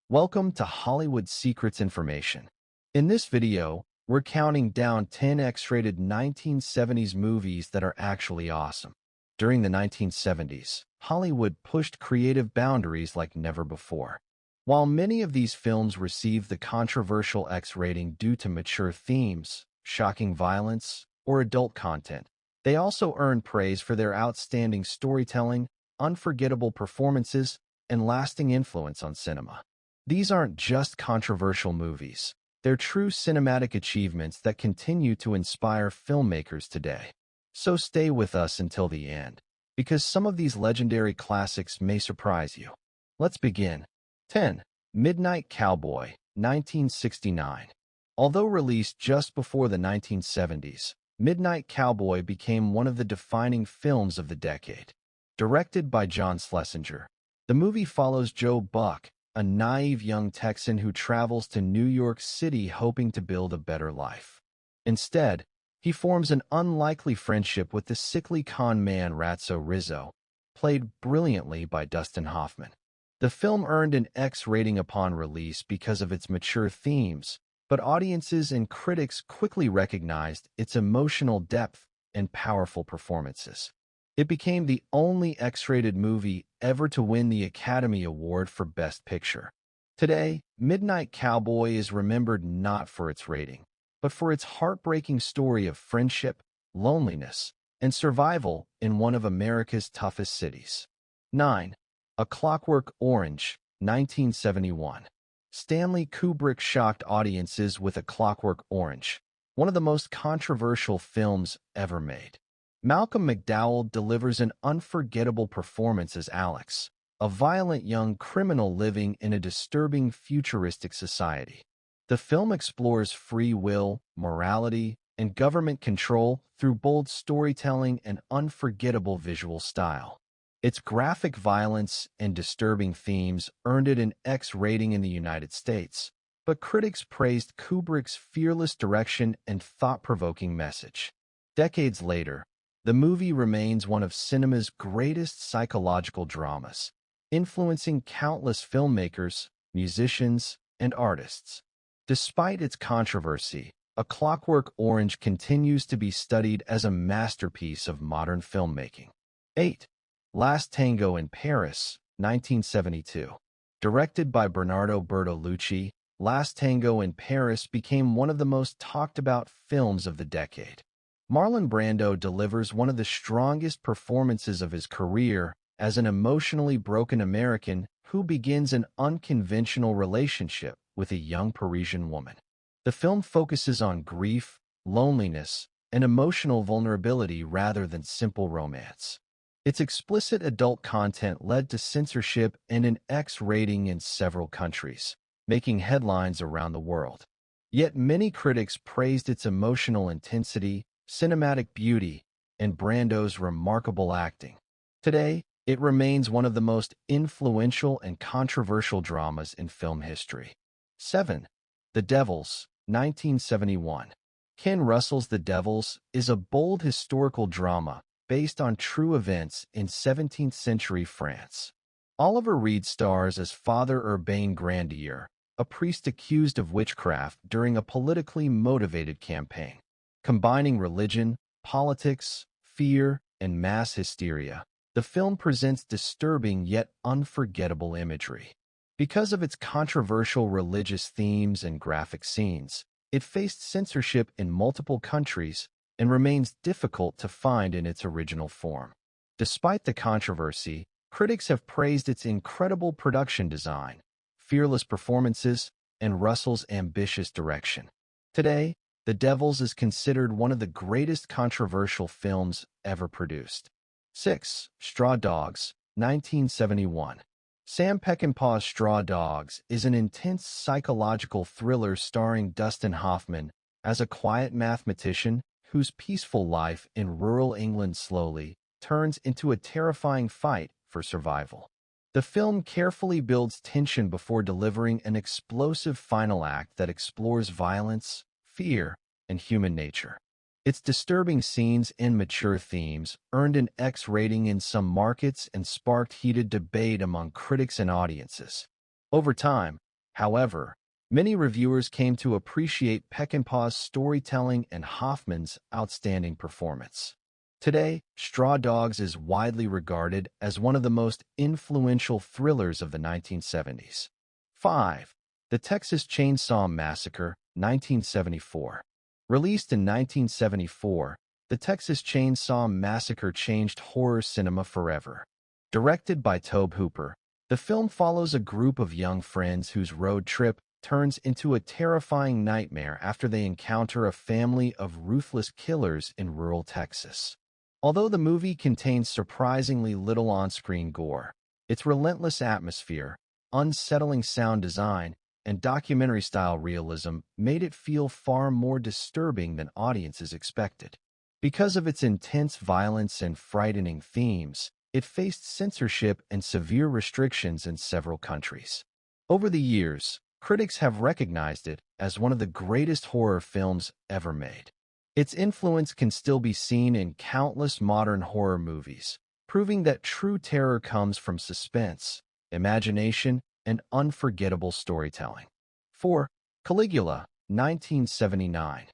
Welcome to Hollywood Secrets Information. In this video, we're counting down 10 X-rated 1970s movies that are actually awesome. During the 1970s, Hollywood pushed creative boundaries like never before. While many of these films received the controversial X rating due to mature themes, shocking violence, or adult content, they also earned praise for their outstanding storytelling, unforgettable performances, and lasting influence on cinema. These aren't just controversial movies. They're true cinematic achievements that continue to inspire filmmakers today. So stay with us until the end, because some of these legendary classics may surprise you. Let's begin. 10. Midnight Cowboy, 1969. Although released just before the 1970s, Midnight Cowboy became one of the defining films of the decade. Directed by John Schlesinger, the movie follows Joe Buck, a naive young Texan who travels to New York City hoping to build a better life. Instead, he forms an unlikely friendship with the sickly con man Ratso Rizzo, played brilliantly by Dustin Hoffman. The film earned an X rating upon release because of its mature themes, but audiences and critics quickly recognized its emotional depth and powerful performances. It became the only X-rated movie ever to win the Academy Award for Best Picture. Today, Midnight Cowboy is remembered not for its rating, but for its heartbreaking story of friendship, loneliness, and survival in one of America's toughest cities. 9. A Clockwork Orange, 1971. Stanley Kubrick shocked audiences with A Clockwork Orange, one of the most controversial films ever made. Malcolm McDowell delivers an unforgettable performance as Alex, a violent young criminal living in a disturbing futuristic society. The film explores free will, morality, and government control through bold storytelling and unforgettable visual style. Its graphic violence and disturbing themes earned it an X rating in the United States, but critics praised Kubrick's fearless direction and thought-provoking message. Decades later, the movie remains one of cinema's greatest psychological dramas, influencing countless filmmakers, musicians, and artists. Despite its controversy, A Clockwork Orange continues to be studied as a masterpiece of modern filmmaking. 8. Last Tango in Paris, 1972. Directed by Bernardo Bertolucci, Last Tango in Paris became one of the most talked-about films of the decade. Marlon Brando delivers one of the strongest performances of his career as an emotionally broken American who begins an unconventional relationship with a young Parisian woman. The film focuses on grief, loneliness, and emotional vulnerability rather than simple romance. Its explicit adult content led to censorship and an X rating in several countries, making headlines around the world. Yet many critics praised its emotional intensity, cinematic beauty, and Brando's remarkable acting. Today, it remains one of the most influential and controversial dramas in film history. 7. The Devils, 1971. Ken Russell's The Devils is a bold historical drama based on true events in 17th-century France. Oliver Reed stars as Father Urbain Grandier, a priest accused of witchcraft during a politically motivated campaign. Combining religion, politics, fear, and mass hysteria, the film presents disturbing yet unforgettable imagery. Because of its controversial religious themes and graphic scenes, it faced censorship in multiple countries and remains difficult to find in its original form. Despite the controversy, critics have praised its incredible production design, fearless performances, and Russell's ambitious direction. Today, The Devils is considered one of the greatest controversial films ever produced. 6. Straw Dogs, 1971. Sam Peckinpah's Straw Dogs is an intense psychological thriller starring Dustin Hoffman as a quiet mathematician whose peaceful life in rural England slowly turns into a terrifying fight for survival. The film carefully builds tension before delivering an explosive final act that explores violence, fear, and human nature. Its disturbing scenes and mature themes earned an X rating in some markets and sparked heated debate among critics and audiences. Over time, However, many reviewers came to appreciate Peckinpah's storytelling and Hoffman's outstanding performance. Today, Straw Dogs is widely regarded as one of the most influential thrillers of the 1970s. 5. The Texas Chainsaw Massacre, 1974. Released in 1974, The Texas Chainsaw Massacre changed horror cinema forever. Directed by Tobe Hooper, the film follows a group of young friends whose road trip turns into a terrifying nightmare after they encounter a family of ruthless killers in rural Texas. Although the movie contains surprisingly little on-screen gore, its relentless atmosphere, unsettling sound design, and documentary-style realism made it feel far more disturbing than audiences expected. Because of its intense violence and frightening themes, it faced censorship and severe restrictions in several countries. Over the years, critics have recognized it as one of the greatest horror films ever made. Its influence can still be seen in countless modern horror movies, proving that true terror comes from suspense, imagination, and unforgettable storytelling. 4. Caligula, 1979.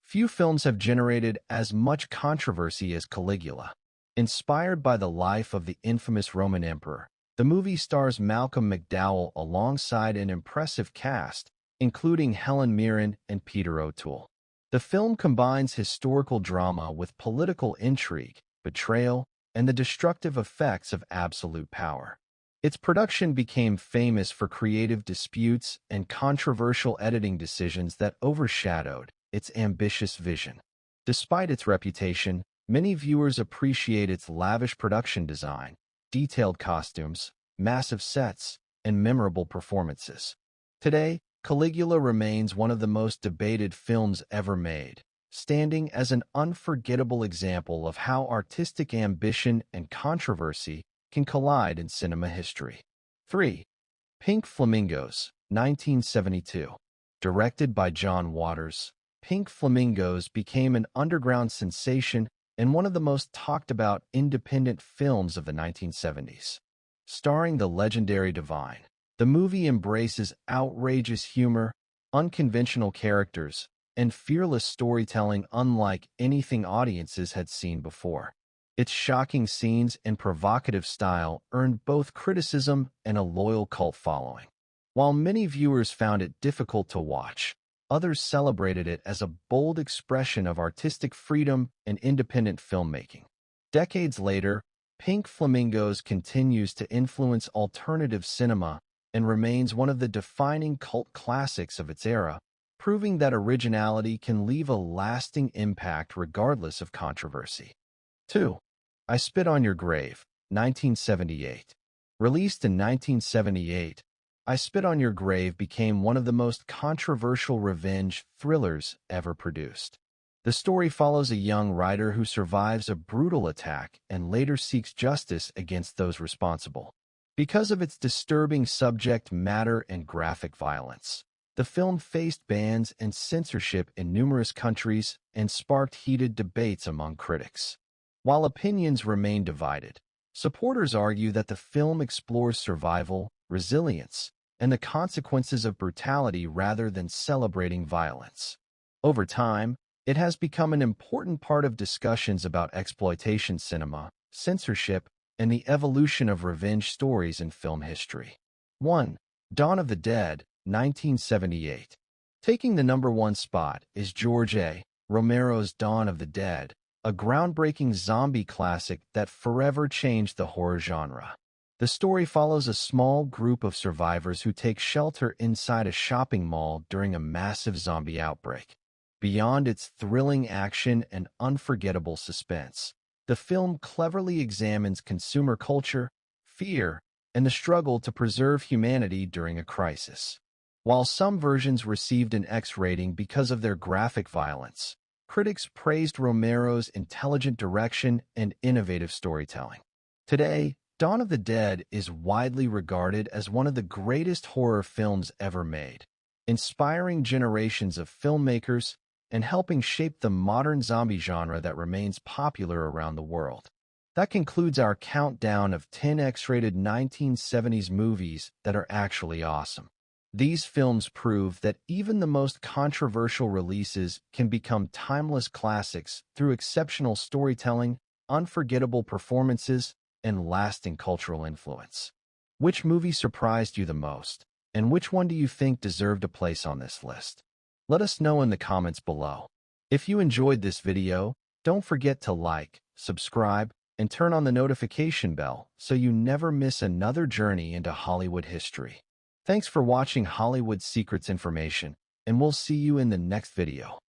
Few films have generated as much controversy as Caligula. Inspired by the life of the infamous Roman emperor, the movie stars Malcolm McDowell alongside an impressive cast, including Helen Mirren and Peter O'Toole. The film combines historical drama with political intrigue, betrayal, and the destructive effects of absolute power. Its production became famous for creative disputes and controversial editing decisions that overshadowed its ambitious vision. Despite its reputation, many viewers appreciate its lavish production design, detailed costumes, massive sets, and memorable performances. Today, Caligula remains one of the most debated films ever made, standing as an unforgettable example of how artistic ambition and controversy can collide in cinema history. 3. Pink Flamingos, 1972. Directed by John Waters, Pink Flamingos became an underground sensation and one of the most talked-about independent films of the 1970s. Starring the legendary Divine, the movie embraces outrageous humor, unconventional characters, and fearless storytelling unlike anything audiences had seen before. Its shocking scenes and provocative style earned both criticism and a loyal cult following. While many viewers found it difficult to watch, others celebrated it as a bold expression of artistic freedom and independent filmmaking. Decades later, Pink Flamingos continues to influence alternative cinema and remains one of the defining cult classics of its era, proving that originality can leave a lasting impact regardless of controversy. 2. I Spit on Your Grave, 1978. Released in 1978, I Spit on Your Grave became one of the most controversial revenge thrillers ever produced. The story follows a young writer who survives a brutal attack and later seeks justice against those responsible. Because of its disturbing subject matter and graphic violence, the film faced bans and censorship in numerous countries and sparked heated debates among critics. While opinions remain divided, supporters argue that the film explores survival, resilience, and the consequences of brutality rather than celebrating violence. Over time, it has become an important part of discussions about exploitation cinema, censorship, and the evolution of revenge stories in film history. 1. Dawn of the Dead, 1978. Taking the #1 spot is George A. Romero's Dawn of the Dead, a groundbreaking zombie classic that forever changed the horror genre. The story follows a small group of survivors who take shelter inside a shopping mall during a massive zombie outbreak. Beyond its thrilling action and unforgettable suspense, the film cleverly examines consumer culture, fear, and the struggle to preserve humanity during a crisis. While some versions received an X rating because of their graphic violence, critics praised Romero's intelligent direction and innovative storytelling. Today, Dawn of the Dead is widely regarded as one of the greatest horror films ever made, inspiring generations of filmmakers and helping shape the modern zombie genre that remains popular around the world. That concludes our countdown of 10 X-rated 1970s movies that are actually awesome. These films prove that even the most controversial releases can become timeless classics through exceptional storytelling, unforgettable performances, and lasting cultural influence. Which movie surprised you the most, and which one do you think deserved a place on this list? Let us know in the comments below. If you enjoyed this video, don't forget to like, subscribe, and turn on the notification bell so you never miss another journey into Hollywood history. Thanks for watching Hollywood Secrets Information, and we'll see you in the next video.